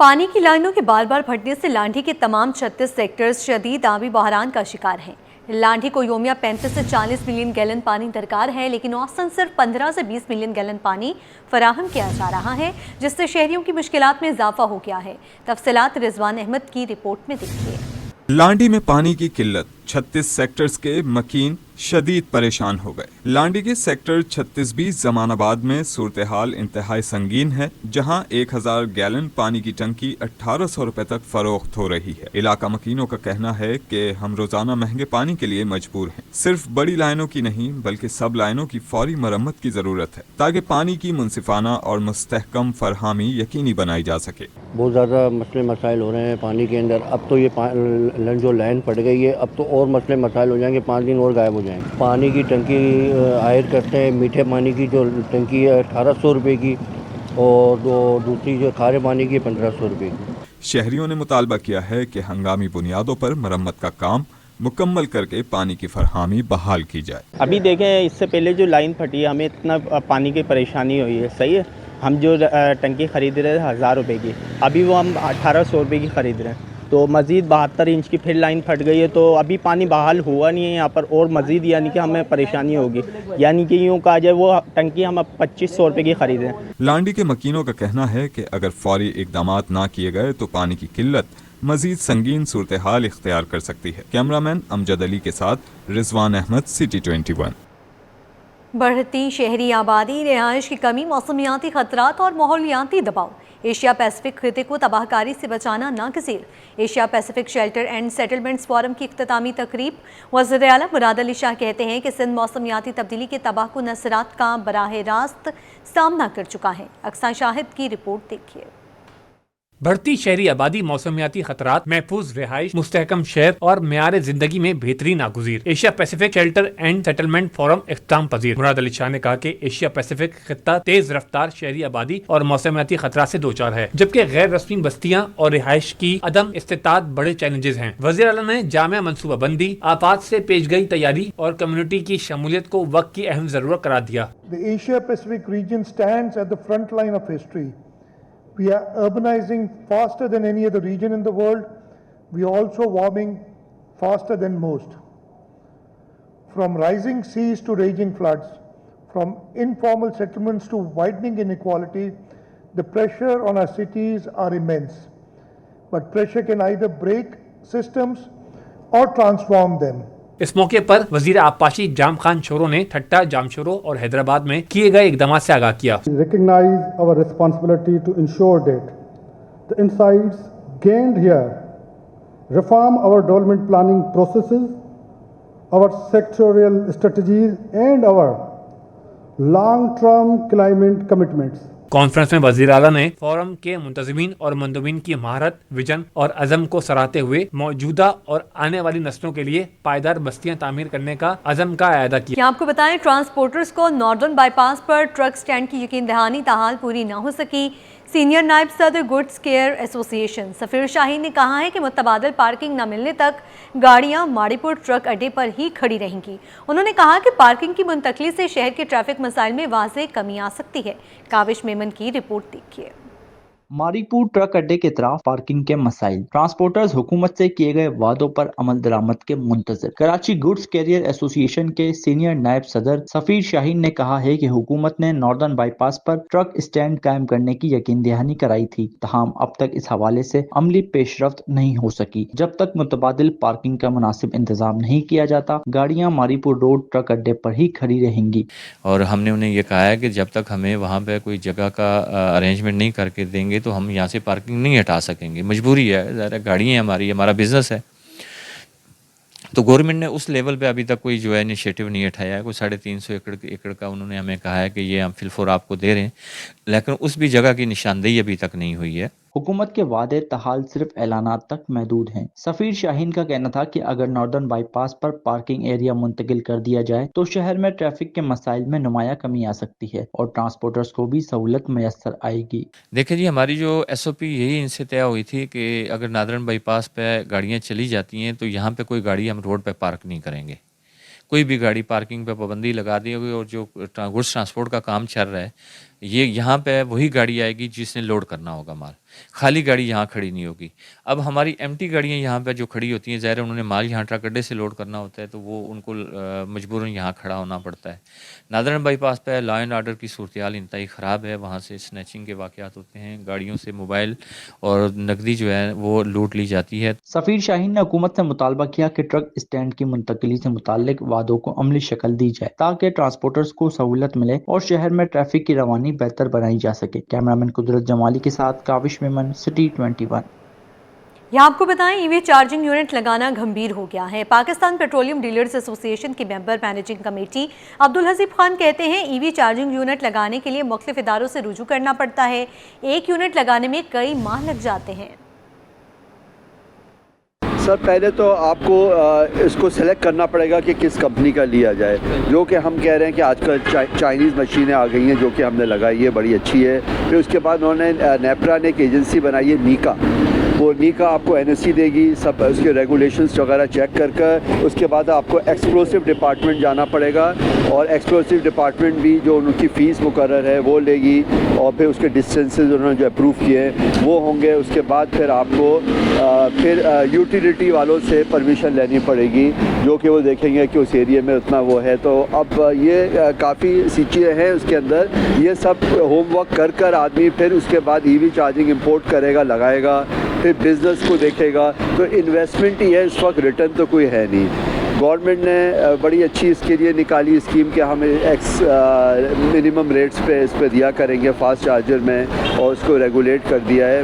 پانی کی لائنوں کے بار بار پھٹنے سے لانڈھی کے تمام 36 سیکٹرز شدید آبی بحران کا شکار ہیں۔ لانڈھی کو یومیہ 35 سے 40 ملین گیلن پانی درکار ہے، لیکن اوسطاً صرف 15 سے 20 ملین گیلن پانی فراہم کیا جا رہا ہے، جس سے شہریوں کی مشکلات میں اضافہ ہو گیا ہے۔ تفصیلات رضوان احمد کی رپورٹ میں دیکھیے۔ لانڈھی میں پانی کی قلت، 36 سیکٹرز کے مکین شدید پریشان ہو گئے۔ لانڈھی کے سیکٹر 36 بھی زمان آباد میں صورتحال انتہائی سنگین ہے، جہاں 1000 گیلن پانی کی ٹنکی 1800 روپے تک فروخت ہو رہی ہے۔ علاقہ مکینوں کا کہنا ہے کہ ہم روزانہ مہنگے پانی کے لیے مجبور ہیں۔ صرف بڑی لائنوں کی نہیں بلکہ سب لائنوں کی فوری مرمت کی ضرورت ہے تاکہ پانی کی منصفانہ اور مستحکم فراہمی یقینی بنائی جا سکے۔ بہت زیادہ مسئلے مسائل ہو رہے ہیں پانی کے اندر۔ اب تو یہ جو لائن پڑ گئی ہے، اب تو اور مسئلے مسائل ہو جائیں گے، 5 دن اور غائب ہو جائیں گے۔ پانی کی ٹنکی عائد کرتے ہیں، میٹھے پانی کی جو ٹنکی ہے 1800 روپے کی، اور دوسری جو کھارے پانی کی 1500 روپے کی۔ شہریوں نے مطالبہ کیا ہے کہ ہنگامی بنیادوں پر مرمت کا کام مکمل کر کے پانی کی فراہمی بحال کی جائے۔ ابھی دیکھیں، اس سے پہلے جو لائن پھٹی ہے ہمیں اتنا پانی کی پریشانی ہوئی ہے، صحیح ہے۔ ہم جو ٹنکی خرید رہے تھے 1000 روپے کی، ابھی وہ ہم 1800 روپے کی خرید رہے ہیں، تو مزید 72 انچ کی پھر لائن پھٹ گئی ہے، تو ابھی پانی بحال ہوا نہیں ہے یہاں پر، اور مزید یعنی کہ ہمیں پریشانی ہوگی، یعنی کہ یوں کہا جائے وہ ٹنکی ہم اب 2500 روپے کی خرید رہے ہیں۔ لانڈھی کے مکینوں کا کہنا ہے کہ اگر فوری اقدامات نہ کیے گئے تو پانی کی قلت مزید سنگین صورتحال اختیار کر سکتی ہے۔ کیمرامین امجد علی کے ساتھ رضوان احمد، سٹی 21۔ بڑھتی شہری آبادی، رہائش کی کمی، موسمیاتی خطرات اور ماحولیاتی دباؤ ایشیا پیسفک خطے کو تباہ کاری سے بچانا ناگزیر۔ Asia Pacific shelter and settlements forum کی اختتامی تقریب، وزیر اعلیٰ مراد علی شاہ کہتے ہیں کہ سندھ موسمیاتی تبدیلی کے تباہ کن اثرات کا براہ راست سامنا کر چکا ہے۔ اقصی شاہد کی رپورٹ دیکھیے۔ بڑھتی شہری آبادی، موسمیاتی خطرات، محفوظ رہائش، مستحکم شہر اور معیار زندگی میں بہتری ناگزیر۔ Asia Pacific shelter and settlement forum اختتام پذیر۔ مراد علی شاہ نے کہا کہ ایشیا پیسفک خطہ تیز رفتار شہری آبادی اور موسمیاتی خطرات سے دوچار ہے، جبکہ غیر رسمی بستیاں اور رہائش کی عدم استطاعت بڑے چیلنجز ہیں۔ وزیر اعلیٰ نے جامع منصوبہ بندی، آفات سے پیش گئی تیاری اور کمیونٹی کی شمولیت کو وقت کی اہم ضرورت قرار دیا۔ The Asia Pacific region stands at the front line of history. We are urbanizing faster than any other region in the world. We are also warming faster than most. From rising seas to raging floods, from informal settlements to widening inequality, the pressure on our cities are immense. But pressure can either break systems or transform them. اس موقع پر وزیر آبپاشی جام خان شورو نے ٹھٹا، جامشورو اور حیدرآباد میں کیے گئے اقدامات سے آگاہ کیا۔ We recognize our responsibility to ensure that the insights gained here reform our development planning processes, our sectorial strategies and our long-term climate commitments. Conference میں وزیر اعلیٰ نے فورم کے منتظمین اور مندوبین کی مہارت، ویژن اور عزم کو سراہتے ہوئے موجودہ اور آنے والی نسلوں کے لیے پائیدار بستیاں تعمیر کرنے کا عزم کا اعادہ کیا۔ آپ کو بتائیں، ٹرانسپورٹرز کو ناردرن بائی پاس پر ٹرک سٹینڈ کی یقین دہانی تاحال پوری نہ ہو سکی۔ سینئر نائب صدر گڈز کیئر ایسوسی ایشن سفیر شاہین نے کہا ہے کہ متبادل پارکنگ نہ ملنے تک گاڑیاں ماڑی پور ٹرک اڈے پر ہی کھڑی رہیں گی۔ انہوں نے کہا کہ پارکنگ کی منتقلی سے شہر کے ٹریفک مسائل میں واضح کمی آ سکتی ہے۔ کاوش میمن کی رپورٹ دیکھیے۔ ماری پور ٹرک اڈے کے اطراف پارکنگ کے مسائل، ٹرانسپورٹرز حکومت سے کیے گئے وعدوں پر عمل درآمد کے منتظر۔ کراچی گڈز کیریئر ایسوسی ایشن کے سینئر نائب صدر سفیر شاہین نے کہا ہے کہ حکومت نے ناردرن بائی پاس پر ٹرک اسٹینڈ قائم کرنے کی یقین دہانی کرائی تھی، تاہم اب تک اس حوالے سے عملی پیش رفت نہیں ہو سکی۔ جب تک متبادل پارکنگ کا مناسب انتظام نہیں کیا جاتا، گاڑیاں ماری پور روڈ ٹرک اڈے پر ہی کھڑی رہیں گی۔ اور ہم نے انہیں یہ کہا ہے کہ جب تک ہمیں وہاں پہ کوئی جگہ کا ارینجمنٹ نہیں کر کے دیں گے تو ہم یہاں سے پارکنگ نہیں ہٹا سکیں گے، مجبوری ہے، ظاہر ہے گاڑی ہے ہماری، ہمارا بزنس ہے۔ تو گورنمنٹ نے اس لیول پہ ابھی تک کوئی جو ہے انیشیٹو نہیں اٹھایا ہے۔ کوئی 350 ایکڑ کا انہوں نے ہمیں کہا ہے کہ یہ ہم فی الفور آپ کو دے رہے ہیں، لیکن اس بھی جگہ کی نشاندہی ابھی تک نہیں ہوئی ہے۔ حکومت کے وعدے تاحال صرف اعلانات تک محدود ہیں۔ سفیر شاہین کا کہنا تھا کہ اگر ناردرن بائی پاس پر پارکنگ ایریا منتقل کر دیا جائے تو شہر میں ٹریفک کے مسائل میں نمایاں کمی آ سکتی ہے اور ٹرانسپورٹرز کو بھی سہولت میسر آئے گی۔ دیکھیں جی، ہماری جو ایس او پی یہی ان سے طے ہوئی تھی کہ اگر ناردرن بائی پاس پہ گاڑیاں چلی جاتی ہیں تو یہاں پہ کوئی گاڑی ہم روڈ پہ پارک نہیں کریں گے۔ کوئی بھی گاڑی پارکنگ پہ پابندی لگا دی ہوگی، اور جو گڈس ٹرانسپورٹ کا کام چل رہا ہے یہ یہاں پہ وہی گاڑی آئے گی جس نے لوڈ کرنا ہوگا مال، خالی گاڑی یہاں کھڑی نہیں ہوگی۔ اب ہماری ایمٹی گاڑیاں یہاں پہ جو کھڑی ہوتی ہیں، ظاہر ہے انہوں نے مال یہاں ٹرک اڈے سے لوڈ کرنا ہوتا ہے، تو وہ ان کو مجبوراً یہاں کھڑا ہونا پڑتا ہے۔ نادرن بائی پاس پہ لا اینڈ آرڈر کی صورتحال انتہائی خراب ہے، وہاں سے سنیچنگ کے واقعات ہوتے ہیں، گاڑیوں سے موبائل اور نقدی جو ہے وہ لوٹ لی جاتی ہے۔ سفیر شاہین نے حکومت سے مطالبہ کیا کہ ٹرک اسٹینڈ کی منتقلی سے متعلق وعدوں کو عملی شکل دی جائے تاکہ ٹرانسپورٹرز کو سہولت ملے اور شہر میں ٹریفک کی روانی بہتر بنائی جا سکے۔ کیمرامین قدرت جمالی کے ساتھ کاوش میمن، سٹی 21۔ یہاں آپ کو بتائیں ای وی چارجنگ یونٹ لگانا گھمبیر ہو گیا ہے۔ پاکستان پیٹرولیم ڈیلرز ایسوسی ایشن کے ممبر مینیجنگ کمیٹی عبدالحسیب خان کہتے ہیں ای وی چارجنگ یونٹ لگانے کے لیے مختلف اداروں سے رجوع کرنا پڑتا ہے، ایک یونٹ لگانے میں کئی ماہ لگ جاتے ہیں۔ سر پہلے تو آپ کو اس کو سلیکٹ کرنا پڑے گا کہ کس کمپنی کا لیا جائے، جو کہ ہم کہہ رہے ہیں کہ آج کل چائنیز مشینیں آ گئی ہیں جو کہ ہم نے لگائی ہے، بڑی اچھی ہے۔ پھر اس کے بعد انہوں نے نیپرا نے ایک ایجنسی بنائی ہے نیکا، وہ نیکا آپ کو NOC دے گی، سب اس کے ریگولیشنز وغیرہ چیک کر اس کے بعد آپ کو ایکسپلوسو ڈپارٹمنٹ جانا پڑے گا، اور ایکسپلوسو ڈپارٹمنٹ بھی جو ان کی فیس مقرر ہے وہ لے گی، اور پھر اس کے ڈسٹینسز انہوں نے جو اپروو کیے ہیں وہ ہوں گے۔ اس کے بعد پھر آپ کو پھر یوٹیلیٹی والوں سے پرمیشن لینی پڑے گی، جو کہ وہ دیکھیں گے کہ اس ایریے میں اتنا وہ ہے۔ تو اب یہ کافی سی چیزیں ہیں اس کے اندر، یہ سب ہوم ورک کر آدمی پھر اس کے بعد ای وی چارجنگ امپورٹ کرے گا، لگائے گا، پھر بزنس کو دیکھے گا، تو انویسٹمنٹ ہی ہے اس وقت، ریٹرن تو کوئی ہے نہیں۔ گورنمنٹ نے بڑی اچھی اس کے لیے نکالی اسکیم کہ ہم منیمم ریٹس پہ اس پہ دیا کریں گے فاسٹ چارجر میں، اور اس کو ریگولیٹ کر دیا ہے۔